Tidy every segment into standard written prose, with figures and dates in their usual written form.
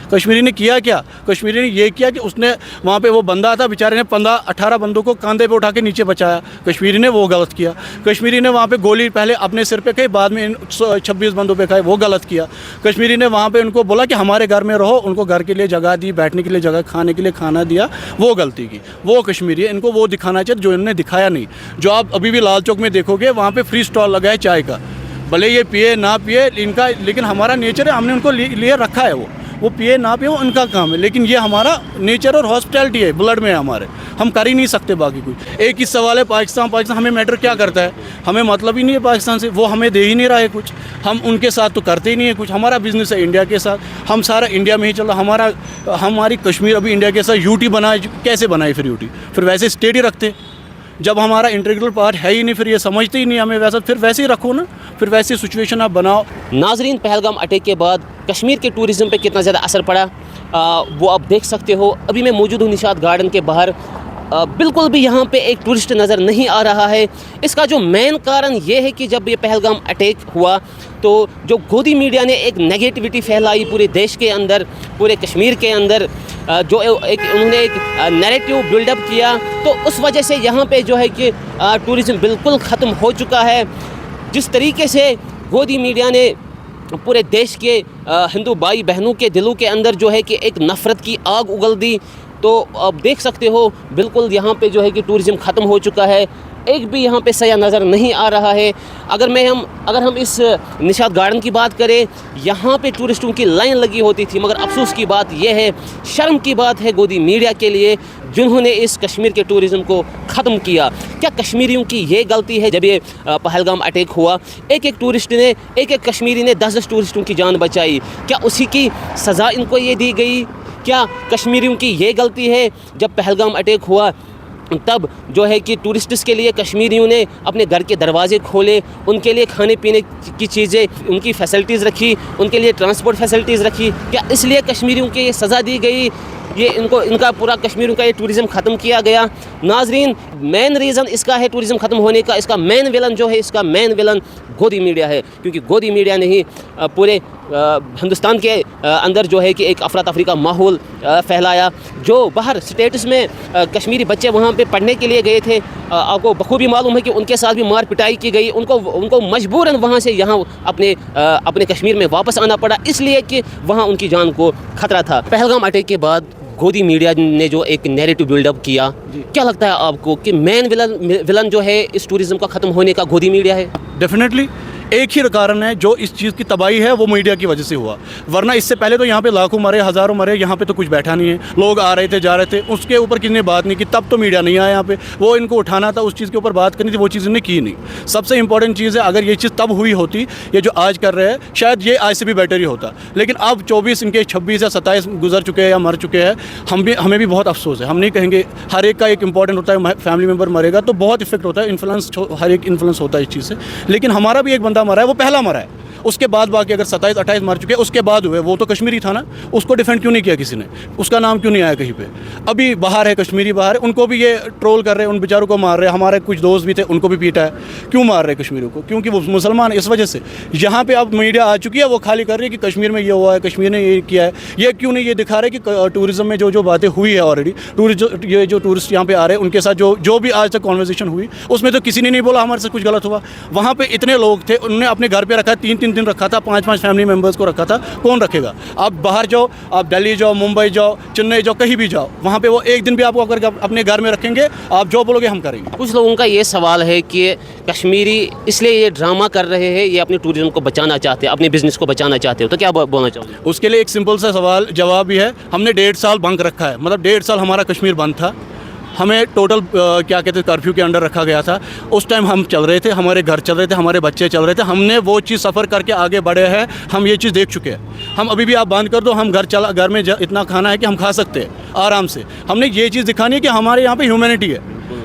कश्मीरी ने किया क्या? कश्मीरी ने ये किया कि उसने वहाँ पे वो बंदा था बेचारे ने 15-18 बंदों को कंधे पे उठा के नीचे बचाया। कश्मीरी ने वो गलत किया। कश्मीरी ने वहाँ पे गोली पहले अपने सिर पे खाई, बाद में 26 बंदों पे खाई, वो गलत किया। कश्मीरी ने वहाँ पे उनको बोला कि हमारे घर में रहो, उनको घर के लिए जगह दी, बैठने के लिए जगह, खाने के लिए खाना दिया, वो गलती की। वो कश्मीरी है, इनको वो दिखाना चाहिए जो इन्होंने दिखाया नहीं। जो आप अभी भी लाल चौक में देखोगे वहाँ पे फ्री स्टॉल लगा है चाय का, भले ये पिए ना पिए इनका, लेकिन हमारा नेचर है, हमने उनको लिए रखा है। वो पिए ना पिए वो उनका काम है, लेकिन ये हमारा नेचर और हॉस्पिटैलिटी है, ब्लड में है हमारे, हम कर ही नहीं सकते बाकी कुछ। एक ही सवाल है पाकिस्तान हमें मैटर क्या करता है? हमें मतलब ही नहीं है पाकिस्तान से, वो हमें दे ही नहीं रहा है कुछ, हम उनके साथ तो करते ही नहीं है कुछ। हमारा बिजनेस है इंडिया के साथ, हम सारा इंडिया में ही चल रहा। हमारी कश्मीर अभी इंडिया के साथ यूटी बनाए, कैसे बनाए फिर यूटी? फिर वैसे स्टेट ही रखते जब हमारा इंटीग्रल पार्ट है ही नहीं, फिर ये समझते ही नहीं हमें वैसा, फिर वैसे ही रखो ना, फिर वैसी सिचुएशन आप बनाओ। नाजरीन, पहलगाम अटैक के बाद कश्मीर के टूरिज़म पे कितना ज़्यादा असर पड़ा वो आप देख सकते हो। अभी मैं मौजूद हूँ निशात गार्डन के बाहर, बिल्कुल भी यहाँ पे एक टूरिस्ट नज़र नहीं आ रहा है। इसका जो मेन कारण ये है कि जब ये पहलगाम अटैक हुआ तो जो गोदी मीडिया ने एक नेगेटिविटी फैलाई पूरे देश के अंदर, पूरे कश्मीर के अंदर, जो उन्होंने एक नैरेटिव बिल्डअप किया, तो उस वजह से यहाँ पे जो है कि टूरिज़म बिल्कुल ख़त्म हो चुका है। जिस तरीके से गोदी मीडिया ने पूरे देश के हिंदू भाई बहनों के दिलों के अंदर जो है कि एक नफ़रत की आग उगल दी, तो अब देख सकते हो बिल्कुल यहाँ पे जो है कि टूरिज़म ख़त्म हो चुका है। एक भी यहाँ पे सयाह नज़र नहीं आ रहा है। अगर हम इस निशात गार्डन की बात करें, यहाँ पे टूरिस्टों की लाइन लगी होती थी, मगर अफसोस की बात यह है, शर्म की बात है गोदी मीडिया के लिए जिन्होंने इस कश्मीर के टूरिज़म को ख़त्म किया। क्या कश्मीरियों की ये गलती है? जब ये पहलगाम अटैक हुआ, एक कश्मीरी ने 10 टूरिस्टों की जान बचाई, क्या उसी की सज़ा इनको ये दी गई? क्या कश्मीरियों की ये गलती है? जब पहलगाम अटैक हुआ तब जो है कि टूरिस्ट्स के लिए कश्मीरियों ने अपने घर के दरवाजे खोले, उनके लिए खाने पीने की चीज़ें, उनकी फ़ैसिलिटीज़ रखी, उनके लिए ट्रांसपोर्ट फैसिलिटीज़ रखी। क्या इसलिए कश्मीरियों के ये सज़ा दी गई? ये इनका पूरा कश्मीरियों का ये टूरिज़म ख़त्म किया गया। नाजरीन, मेन रीज़न इसका है टूरिज़म ख़त्म होने का, इसका मेन विलन जो है, इसका मेन विलन गोदी मीडिया है, क्योंकि गोदी मीडिया ने ही पूरे हिंदुस्तान के अंदर जो है कि एक अफरा तफरी का माहौल फैलाया। जो बाहर स्टेट्स में कश्मीरी बच्चे वहाँ पे पढ़ने के लिए गए थे, आपको बखूबी मालूम है कि उनके साथ भी मार पिटाई की गई, उनको मजबूरन वहाँ से यहाँ अपने कश्मीर में वापस आना पड़ा, इसलिए कि वहाँ उनकी जान को ख़तरा था। पहलगाम अटैक के बाद गोदी मीडिया ने जो एक नैरेटिव बिल्डअप किया, क्या लगता है आपको कि मेन विलन जो है इस टूरिज़म का ख़त्म होने का गोदी मीडिया है? डेफिनेटली एक ही कारण है, जो इस चीज़ की तबाही है वो मीडिया की वजह से हुआ, वरना इससे पहले तो यहाँ पे लाखों मरे, हज़ारों मरे, यहाँ पे तो कुछ बैठा नहीं है। लोग आ रहे थे, जा रहे थे, उसके ऊपर किसी ने बात नहीं की, तब तो मीडिया नहीं आया यहाँ पे। वो इनको उठाना था, उस चीज़ के ऊपर बात करनी थी, वो चीज़ इन्होंने की नहीं। सबसे इंपॉर्टेंट चीज़ है, अगर ये चीज़ तब हुई होती, ये जो आज कर रहे हैं, शायद ये आज से भी बेटर ही होता। लेकिन अब 24 इनके 26 या 27 गुजर चुके हैं या मर चुके हैं, हमें भी बहुत अफसोस है। हम नहीं कहेंगे, हर एक का एक इंपॉर्टेंट होता है, फैमिली मेम्बर मरेगा तो बहुत इफेक्ट होता है, इन्फ्लुएंस, हर एक इन्फ्लुएंस होता है इस चीज़ से। लेकिन हमारा भी एक बंदा मरा है, वो पहला मरा है, उसके बाद बाकी अगर 27-28 मर चुके हैं उसके बाद हुए, वो तो कश्मीरी था ना, उसको डिफेंड क्यों नहीं किया किसी ने? उसका नाम क्यों नहीं आया कहीं पे? अभी बाहर है, कश्मीरी बाहर है, उनको भी ये ट्रोल कर रहे हैं, उन बेचारों को मार रहे हैं। हमारे कुछ दोस्त भी थे, उनको भी पीटा है। क्यों मार रहे हैं कश्मीरियों को? क्योंकि वो मुसलमान है, इस वजह से। यहाँ पे अब मीडिया आ चुकी है, वो खाली कर रही है कि कश्मीर में ये हुआ है, कश्मीर ने ये किया है। ये क्यों नहीं ये दिखा रहे कि टूरिज्म में जो बातें हुई है ऑलरेडी, ये जो टूरिस्ट यहाँ पे आ रहे हैं उनके साथ जो भी आज तक कॉन्वर्सेशन हुई, उसमें तो किसी ने नहीं बोला हमारे से कुछ गलत हुआ। वहाँ पे इतने लोग थे, उन्होंने अपने घर पे रखा, 3-3 दिन रखा था, 5-5 फैमिली मेंबर्स को रखा था, कौन रखेगा? आप बाहर जाओ, आप दिल्ली जाओ, मुंबई जाओ, चेन्नई जाओ, कहीं भी जाओ, वहाँ पे वो एक दिन भी आपको अगर अपने घर में रखेंगे, आप जो बोलोगे हम करेंगे। कुछ लोगों का ये सवाल है कि कश्मीरी इसलिए ये ड्रामा कर रहे हैं, ये अपने टूरिज्म को बचाना चाहते हैं, अपने बिजनेस को बचाना चाहते हो, तो क्या बोलना चाहोगे? उसके लिए एक सिंपल सा सवाल जवाब भी है, हमने 1.5 साल बंद रखा है, मतलब 1.5 साल हमारा कश्मीर बंद था। हमें टोटल क्या कहते हैं, कर्फ्यू के अंडर रखा गया था। उस टाइम हम चल रहे थे, हमारे घर चल रहे थे, हमारे बच्चे चल रहे थे, हमने वो चीज़ सफ़र करके आगे बढ़े हैं, हम ये चीज़ देख चुके हैं। हम अभी भी आप बंद कर दो, हम घर में इतना खाना है कि हम खा सकते हैं आराम से। हमने ये चीज़ दिखानी है कि हमारे यहाँ पे ह्यूमैनिटी है।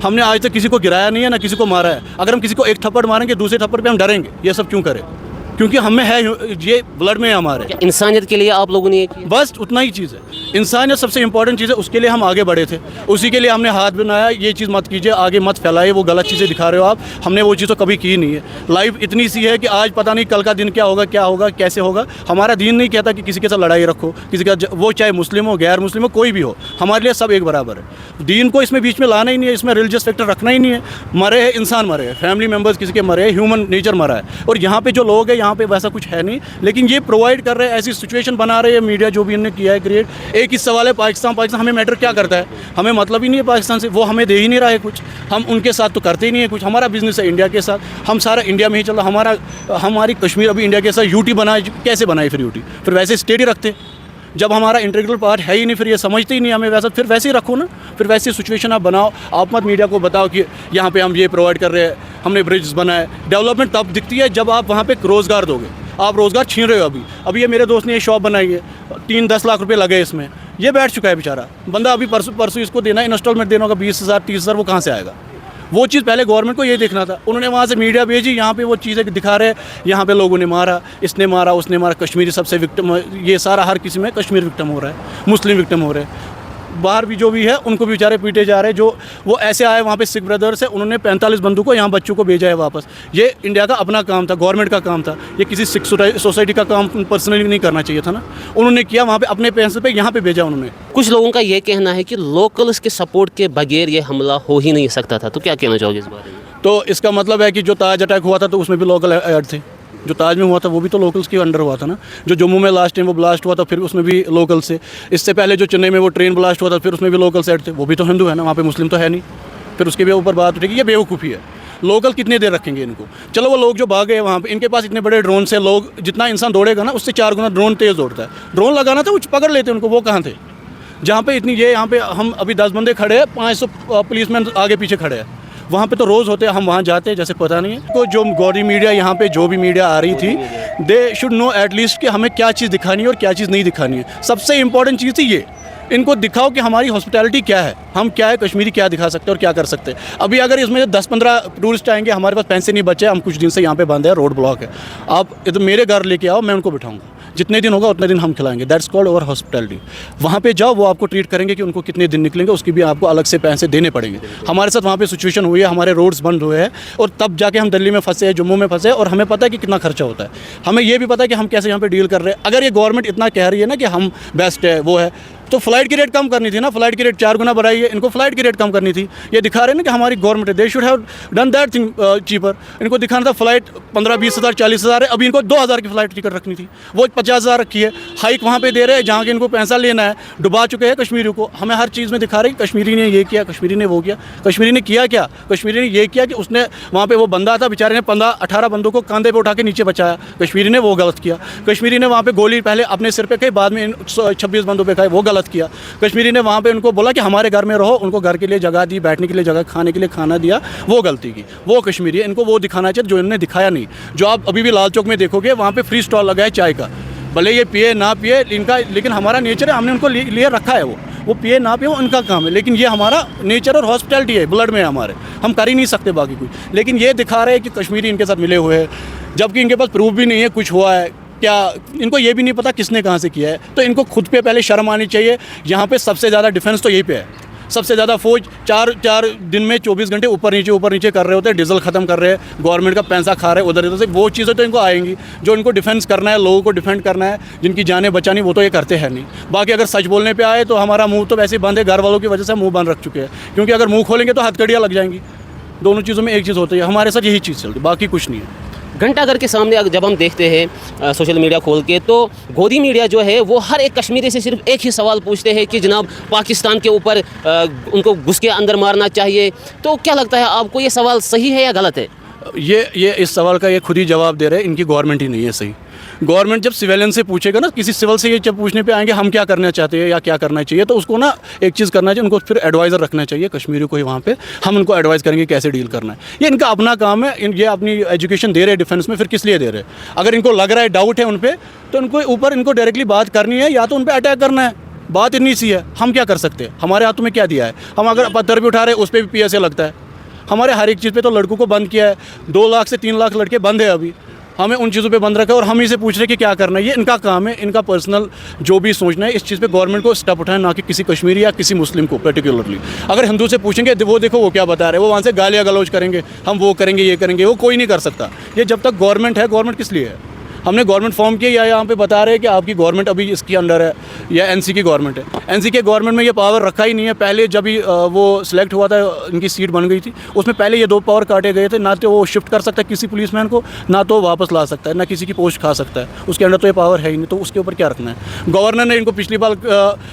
हमने आज तक किसी को गिराया नहीं है, ना किसी को मारा है। अगर हम किसी को एक थप्पड़ मारेंगे, दूसरे थप्पड़ पे हम डरेंगे, ये सब क्यों करें? क्योंकि हमें है, ये ब्लड में है हमारे। क्या इंसानियत के लिए आप लोगों ने ये किया? बस उतना ही चीज़ है, इंसानियत सबसे इंपॉर्टेंट चीज़ है, उसके लिए हम आगे बढ़े थे, उसी के लिए हमने हाथ बनाया। ये चीज़ मत कीजिए, आगे मत फैलाइए, वो गलत चीज़ें दिखा रहे हो आप, हमने वो चीज़ तो कभी की नहीं है। लाइफ इतनी सी है कि आज पता नहीं कल का दिन क्या होगा कैसे होगा। हमारा दीन नहीं कहता कि किसी के साथ लड़ाई रखो, किसी का वो चाहे मुस्लिम हो गैर मुस्लिम हो कोई भी हो, हमारे लिए सब एक बराबर है। दीन को इसमें बीच में लाना ही नहीं है, इसमें रिलीजियस फैक्टर रखना ही नहीं है। मरे हैं इंसान, मरे हैं फैमिली मेम्बर्स, किसी के मरे हैं, ह्यूमन नेचर मरा है। और यहाँ पे जो लोग हैं यहाँ पे वैसा कुछ है नहीं, लेकिन ये प्रोवाइड कर रहे हैं, ऐसी सिचुएशन बना रहे हैं मीडिया जो भी इन्होंने किया है क्रिएट। एक ही सवाल है, पाकिस्तान हमें मैटर क्या करता है, हमें मतलब ही नहीं है पाकिस्तान से, वो हमें दे ही नहीं रहा है कुछ, हम उनके साथ तो करते ही नहीं है कुछ। हमारा बिजनेस है इंडिया के साथ, हम सारा इंडिया में ही चल रहा। हमारी कश्मीर अभी इंडिया के साथ यूटी बनाए, कैसे बनाए फिर यूटी, फिर वैसे स्टेट ही रखते जब हमारा इंटीग्रल पार्ट है ही नहीं, फिर ये समझते ही नहीं हमें वैसा, फिर वैसे ही रखो ना, फिर वैसी सिचुएशन आप बनाओ। आप मत मीडिया को बताओ कि यहाँ पे हम ये प्रोवाइड कर रहे हैं, हमने ब्रिज बनाए। डेवलपमेंट तब दिखती है जब आप वहाँ पे रोज़गार दोगे, आप रोज़गार छीन रहे हो। अभी ये मेरे दोस्त ने ये शॉप बनाई है, 3-10 लाख रुपये लगे इसमें, ये बैठ चुका है बेचारा बंदा। अभी परसों इसको देना है, इंस्टॉलमेंट देना होगा 20,000 30,000, वो कहाँ से आएगा? वो चीज़ पहले गवर्नमेंट को ये देखना था। उन्होंने वहाँ से मीडिया भेजी, यहाँ पे वो चीज़ें दिखा रहे, यहाँ पे लोगों ने मारा, इसने मारा, उसने मारा, कश्मीरी सबसे विक्टिम, ये सारा हर किसी में कश्मीर विक्टिम हो रहा है, मुस्लिम विक्टिम हो रहे हैं, बाहर भी जो भी है उनको भी बेचारे पीटे जा रहे हैं। जो वो ऐसे आए वहाँ पे सिख ब्रदर्स है, उन्होंने 45 बंदूकों यहाँ बच्चों को भेजा है वापस। ये इंडिया का अपना काम था, गवर्नमेंट का काम था, ये किसी सिख सोसाइटी का काम पर्सनली नहीं करना चाहिए था ना। उन्होंने किया, वहाँ पे अपने पैसे पे यहाँ पे भेजा उन्होंने। कुछ लोगों का ये कहना है कि लोकल्स के सपोर्ट के बगैर ये हमला हो ही नहीं सकता था, तो क्या कहना चाहोगे इस बारे में? तो इसका मतलब है कि जो ताज अटैक हुआ था तो उसमें भी लोकल ऐड थे, जो ताज में हुआ था वो भी तो लोकल्स के अंडर हुआ था ना। जो जम्मू में लास्ट टाइम वो ब्लास्ट हुआ था, फिर उसमें भी लोकल से। इससे पहले जो चेन्नई में वो ट्रेन ब्लास्ट हुआ था, फिर उसमें भी लोकल सेट थे, वो भी तो हिंदू है ना, वहाँ पे मुस्लिम तो है नहीं। फिर उसके भी ऊपर बात उठेगी, ये बेवकूफ़ी है। लोकल कितने देर रखेंगे इनको? चलो वो लोग जो भाग गए वहाँ पे, इनके पास इतने बड़े ड्रोन से, लोग जितना इंसान दौड़ेगा ना उससे 4 गुना ड्रोन तेज़ दौड़ता है। ड्रोन लगाना था, वो पकड़ लेते उनको, वो कहाँ थे? जहाँ पे इतनी ये, यहाँ पे हम अभी 10 बंदे खड़े हैं, 500 पुलिसमैन आगे पीछे खड़े हैं। वहाँ पे तो रोज़ होते हैं, हम वहाँ जाते हैं जैसे पता नहीं है। तो जो गौरी मीडिया यहाँ पे जो भी मीडिया आ रही थी, दे शुड नो एटलीस्ट कि हमें क्या चीज़ दिखानी है और क्या चीज़ नहीं दिखानी है। सबसे इंपॉर्टेंट चीज़ थी ये, इनको दिखाओ कि हमारी हॉस्पिटैलिटी क्या है, हम क्या है, कश्मीरी क्या दिखा सकते हैं और क्या कर सकते हैं। अभी अगर इसमें 10-15 टूरिस्ट आएंगे, हमारे पास पैसे नहीं बचे, हम कुछ दिन से यहाँ पे बंद है, रोड ब्लॉक है, आप इधर मेरे घर लेके आओ, मैं उनको बिठाऊंगा, जितने दिन होगा उतने दिन हम खिलाएंगे। That's called over hospitality. वहाँ पे जाओ, वो आपको ट्रीट करेंगे कि उनको कितने दिन निकलेंगे, उसकी भी आपको अलग से पैसे देने पड़ेंगे। हमारे साथ वहाँ पे सिचुएशन हुई है, हमारे रोड्स बंद हुए हैं और तब जाके हम दिल्ली में फंसे हैं, जम्मू में फंसे हैं, और हमें पता है कि कितना खर्चा होता है। हमें ये भी पता है कि हम कैसे यहाँ पे डील कर रहे हैं। अगर ये गवर्नमेंट इतना कह रही है ना कि हम बेस्ट है, वो है, तो फ्लाइट की रेट कम करनी थी ना। फ्लाइट की रेट 4 गुना बढ़ाई है, इनको फ्लाइट की रेट कम करनी थी। ये दिखा रहे हैं ना कि हमारी गवर्नमेंट है, they should have done that thing cheaper. इनको दिखाना था फ्लाइट 15-20 हज़ार 40 हज़ार है, अभी इनको 2,000 की फ्लाइट टिकट रखनी थी, वो 50,000 रखी है। हाइक वहाँ पे दे रहे हैं जहाँ के इनको पैसा लेना है, डुबा चुके हैं कश्मीरियों को। हमें हर चीज़ में दिखा रहे हैं कश्मीरी ने ये किया, कश्मीरी ने वो किया। कश्मीरी ने किया क्या? कश्मीरी ने ये किया कि उसने वहाँ पे वो बंदा था, बेचारे ने 15-18 बंदों को कंधे पे उठा के नीचे बचाया। कश्मीरी ने वो गलत किया। कश्मीरी ने वहाँ पे गोली पहले अपने सिर पे खाई, बाद में 26 बंदों पे खाई, वो गलत किया। कश्मीरी ने वहाँ पे उनको बोला कि हमारे घर में रहो, उनको घर के लिए जगह दी, बैठने के लिए जगह, खाने के लिए खाना दिया, वो गलती की। वो कश्मीरी है, इनको वो दिखाना चाहिए जो इन्होंने दिखाया नहीं। जो आप अभी भी लाल चौक में देखोगे, वहाँ पे फ्री स्टॉल लगा है चाय का, भले ये पिए ना पिए इनका, लेकिन हमारा नेचर है, हमने उनको लिए रखा है। वो पिए ना पिए उनका काम है, लेकिन ये हमारा नेचर और हॉस्पिटैलिटी है, ब्लड में है हमारे, हम कर ही नहीं सकते बाकी कुछ। लेकिन ये दिखा रहे हैं कि कश्मीरी इनके साथ मिले हुए हैं, जबकि इनके पास प्रूफ भी नहीं है कुछ हुआ है क्या। इनको ये भी नहीं पता किसने कहाँ से किया है। तो इनको खुद पे पहले शर्म आनी चाहिए। यहाँ पे सबसे ज़्यादा डिफेंस तो यही पे है, सबसे ज़्यादा फौज 4 दिन में 24 घंटे ऊपर नीचे कर रहे होते हैं, डीजल ख़त्म कर रहे हैं, गवर्नमेंट का पैसा खा रहे हैं उधर इधर से। वो चीज़ें तो इनको आएंगी, जो इनको डिफेंस करना है, लोगों को डिफेंड करना है, जिनकी जानें बचानी, वो तो ये करते हैं नहीं। बाकी अगर सच बोलने पे आए तो हमारा मुंह तो वैसे ही बंद है, घर वालों की वजह से मुंह बंद रख चुके हैं, क्योंकि अगर मुंह खोलेंगे तो हथकड़ियाँ लग जाएंगी। दोनों चीज़ों में एक चीज़ होती है, हमारे साथ यही चीज़ चलती है, बाकी कुछ नहीं है। घंटाघर के सामने जब हम देखते हैं सोशल मीडिया खोल के, तो गोदी मीडिया जो है वो हर एक कश्मीरी से सिर्फ एक ही सवाल पूछते हैं कि जनाब पाकिस्तान के ऊपर उनको घुस के अंदर मारना चाहिए। तो क्या लगता है आपको, ये सवाल सही है या गलत है? ये इस सवाल का ये खुद ही जवाब दे रहे हैं, इनकी गवर्नमेंट ही नहीं है सही। गवर्नमेंट जब सिविलियन से पूछेगा ना, किसी सिविल से ये जब पूछने पे आएंगे हम क्या करना चाहते हैं या क्या करना चाहिए, तो उसको ना एक चीज़ करना चाहिए, उनको फिर एडवाइज़र रखना चाहिए कश्मीरी को ही वहाँ पे। हम उनको एडवाइस करेंगे कैसे डील करना है। ये इनका अपना काम है, ये अपनी एजुकेशन दे रहे हैं डिफेंस में, फिर किस लिए दे रहे हैं? अगर इनको लग रहा है, डाउट है उन पर, तो उनको ऊपर इनको डायरेक्टली बात करनी है, या तो उन पर अटैक करना है। बात इतनी सी है, हम क्या कर सकते हैं? हमारे हाथों में क्या दिया है? हम अगर पत्थर भी उठा रहे हैं उस पर भी PSA लगता है। हमारे हर एक चीज़ पे तो लड़कों को बंद किया है, 2 लाख से 3 लाख लड़के बंद है अभी। हमें उन चीज़ों पे बंद रखा और हम ही से पूछ रहे हैं कि क्या करना है। ये इनका काम है, इनका पर्सनल जो भी सोचना है, इस चीज़ पे गवर्नमेंट को स्टेप उठाए, ना कि किसी कश्मीरी या किसी मुस्लिम को पर्टिकुलरली। अगर हिंदू से पूछेंगे वो देखो वो क्या बता रहे हैं, वो वहाँ से गालियाँ गलौज करेंगे, हम वो करेंगे ये करेंगे, वो कोई नहीं कर सकता। ये जब तक गवर्नमेंट है, गवर्नमेंट किस लिए है? हमने गवर्नमेंट फॉर्म किया या यहाँ पे बता रहे हैं कि आपकी गवर्नमेंट अभी इसके अंडर है या एनसी की गवर्नमेंट है। एनसी के गवर्नमेंट में ये पावर रखा ही नहीं है। पहले जब भी वो सिलेक्ट हुआ था, इनकी सीट बन गई थी, उसमें पहले ये 2 पावर काटे गए थे। ना तो वो शिफ्ट कर सकता है किसी पुलिसमैन को, ना तो वापस ला सकता है, ना किसी की पोस्ट खा सकता है। उसके अंदर तो ये पावर है ही नहीं, तो उसके ऊपर क्या रखना है? गवर्नर ने इनको पिछली बार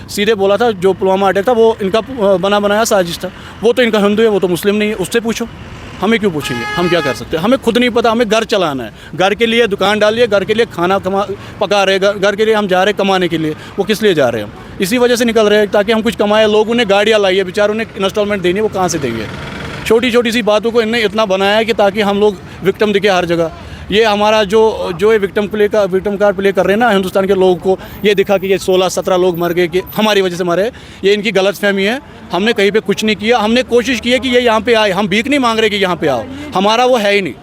सीधे बोला था, जो पुलवामा अटैक था वो इनका बना बनाया साजिश था। वो तो इनका हिंदू है, वो तो मुस्लिम नहीं है, उससे पूछो। हमें क्यों पूछेंगे? हम क्या कर सकते हैं? हमें खुद नहीं पता। हमें घर चलाना है, घर के लिए दुकान डालिए, घर के लिए खाना पका रहे, घर के लिए हम जा रहे कमाने के लिए। वो किस लिए जा रहे हैं? हम इसी वजह से निकल रहे हैं ताकि हम कुछ कमाएं। लोग उन्हें गाड़ियाँ लाइए, बेचारों ने इंस्टॉलमेंट देनी है, वो कहाँ से देंगे? छोटी छोटी सी बातों को इन्हें इतना बनाया है कि ताकि हम लोग विक्टिम दिखे हर जगह। ये हमारा जो ये विक्टिम कार्ड प्ले कर रहे हैं ना हिंदुस्तान के लोगों को, ये दिखा कि ये 16-17 लोग मर गए कि हमारी वजह से मरे, ये इनकी गलतफहमी है। हमने कहीं पे कुछ नहीं किया। हमने कोशिश की है कि ये यहाँ पे आए। हम भीख नहीं मांग रहे कि यहाँ पे आओ, हमारा वो है ही नहीं।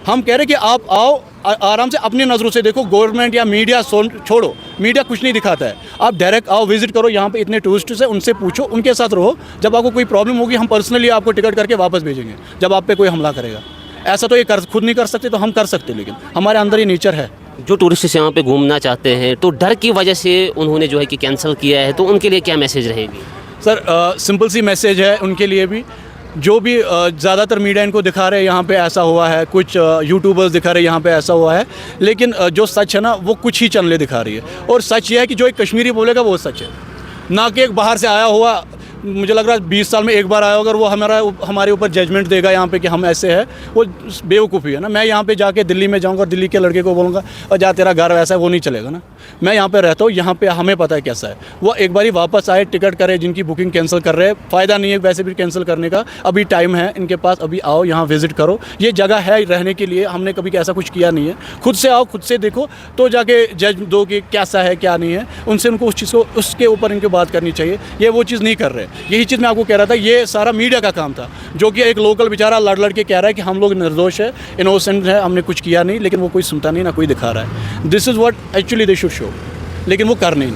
हम कह रहे कि आप आओ, आराम से अपनी नज़रों से देखो। गवर्नमेंट या मीडिया छोड़ो, मीडिया कुछ नहीं दिखाता है। आप डायरेक्ट आओ, विजिट करो। यहाँ पे इतने टूरिस्ट हैं, उनसे पूछो, उनके साथ रहो। जब आपको कोई प्रॉब्लम होगी, हम पर्सनली आपको टिकट करके वापस भेजेंगे जब आप पे कोई हमला करेगा। ऐसा तो ये खुद नहीं कर सकते, तो हम कर सकते, लेकिन हमारे अंदर ये नेचर है। जो टूरिस्ट यहाँ पे घूमना चाहते हैं तो डर की वजह से उन्होंने जो है कि कैंसिल किया है, तो उनके लिए क्या मैसेज रहेगी? सर सिंपल सी मैसेज है उनके लिए भी। जो भी ज़्यादातर मीडिया इनको दिखा रहे हैं यहाँ पे ऐसा हुआ है, कुछ यूट्यूबर्स दिखा रहे हैं यहाँ पे ऐसा हुआ है, लेकिन जो सच है ना वो कुछ ही चैनलें दिखा रही है। और सच ये है कि जो एक कश्मीरी बोलेगा वो सच है, ना कि एक बाहर से आया हुआ। मुझे लग रहा है 20 साल में एक बार आया होगा, वो हमारे ऊपर जजमेंट देगा यहाँ पे कि हम ऐसे हैं। वो बेवकूफ़ी है ना। मैं यहाँ पे जाके दिल्ली में जाऊँगा और दिल्ली के लड़के को बोलूँगा और जा तेरा घर वैसा है, वो नहीं चलेगा ना। मैं यहाँ पे रहता हूँ, यहाँ पे हमें पता है कैसा है। वो एक बारी वापस आए, टिकट करे, जिनकी बुकिंग कैंसिल कर रहे हैं, फ़ायदा नहीं है वैसे भी कैंसिल करने का। अभी टाइम है इनके पास, अभी आओ यहाँ विज़िट करो। ये जगह है रहने के लिए, हमने कभी ऐसा कुछ किया नहीं है। खुद से आओ, खुद से देखो, तो जाके जज दो कि कैसा है क्या नहीं है। उनसे उनको उस चीज़ को, उसके ऊपर इनकी बात करनी चाहिए। ये वो चीज़ नहीं कर रहे। यही चीज़ मैं आपको कह रहा था, ये सारा मीडिया का काम था, जो कि एक लोकल बेचारा लड़ के कह रहा है कि हम लोग निर्दोष है, इनोसेंट है, हमने कुछ किया नहीं, लेकिन वो कोई सुनता नहीं, ना कोई दिखा रहा है। This is what actually they should show, लेकिन वो कर नहीं।